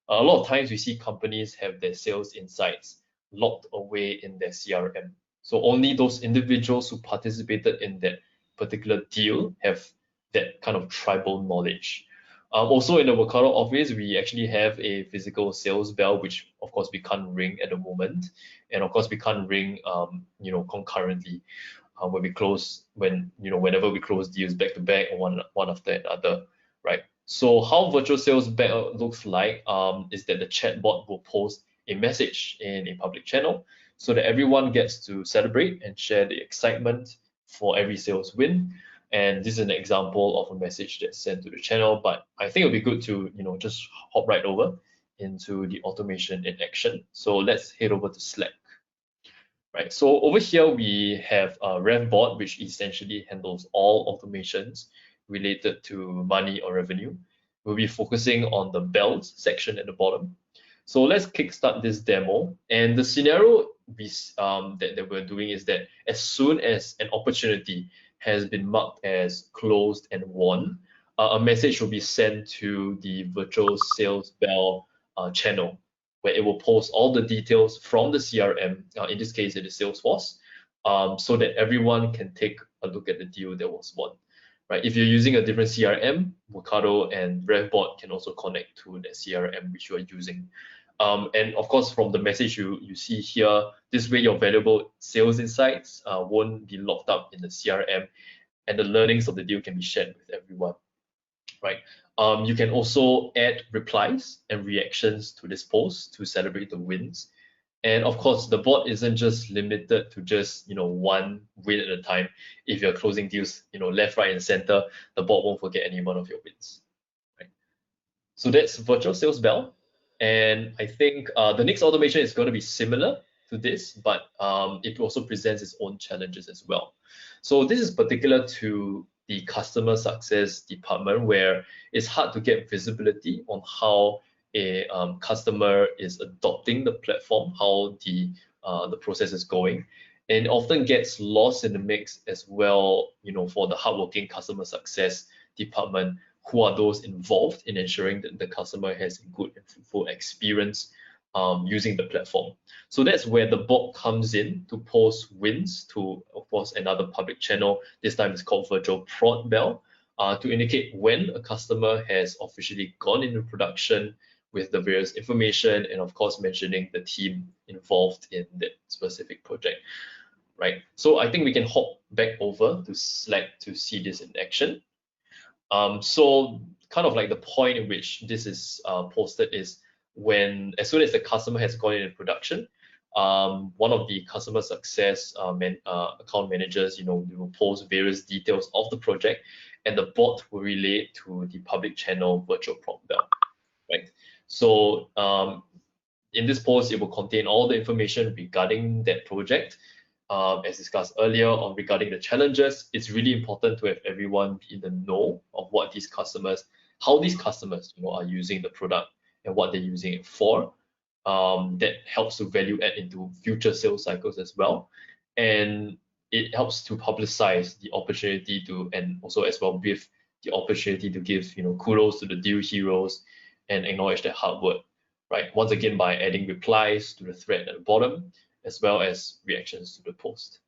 A lot of times we see companies have their sales insights locked away in their CRM. So only those individuals who participated in that particular deal have that kind of tribal knowledge. Also in the Workato office, we actually have a physical sales bell, which of course we can't ring at the moment. And of course we can't ring, concurrently whenever we close deals back to back or one after another, right? So how virtual sales bell looks like is that the chatbot will post a message in a public channel so that everyone gets to celebrate and share the excitement for every sales win. And this is an example of a message that's sent to the channel, but I think it'll be good to just hop right over into the automation in action. So let's head over to Slack. Right, so over here we have a RevBot, which essentially handles all automations related to money or revenue. We'll be focusing on the bells section at the bottom. So let's kickstart this demo. And the scenario that we're doing is that as soon as an opportunity has been marked as closed and won, a message will be sent to the virtual sales bell channel, where it will post all the details from the CRM, in this case it is Salesforce, so that everyone can take a look at the deal that was won. Right? If you're using a different CRM, Workato and RevBot can also connect to the CRM which you are using. And of course, from the message you see here, this way your valuable sales insights won't be locked up in the CRM, and the learnings of the deal can be shared with everyone. Right? You can also add replies and reactions to this post to celebrate the wins. And of course, the bot isn't just limited to just one win at a time. If you're closing deals, left, right, and center, the bot won't forget any one of your wins. Right? So that's virtual sales bell. And I think the next automation is going to be similar to this, but it also presents its own challenges as well. So this is particular to the customer success department, where it's hard to get visibility on how a customer is adopting the platform, how the process is going, and often gets lost in the mix as well. For the hardworking customer success department, who are those involved in ensuring that the customer has a good and fruitful experience using the platform. So that's where the bot comes in to post wins to, of course, another public channel. This time it's called Virtual Prod Bell, to indicate when a customer has officially gone into production with the various information, and of course mentioning the team involved in that specific project. Right. So I think we can hop back over to Slack to see this in action. So kind of like the point in which this is posted is as soon as the customer has gone into production, one of the customer success account managers, will post various details of the project, and the bot will relay to the public channel Virtual Prod Bell. Right. So in this post, it will contain all the information regarding that project. As discussed earlier regarding the challenges, it's really important to have everyone be in the know of how these customers are using the product and what they're using it for. That helps to value add into future sales cycles as well, and it helps to publicize the opportunity to, and also as well with the opportunity to give kudos to the deal heroes and acknowledge their hard work. Right, once again by adding replies to the thread at the bottom, as well as reactions to the post.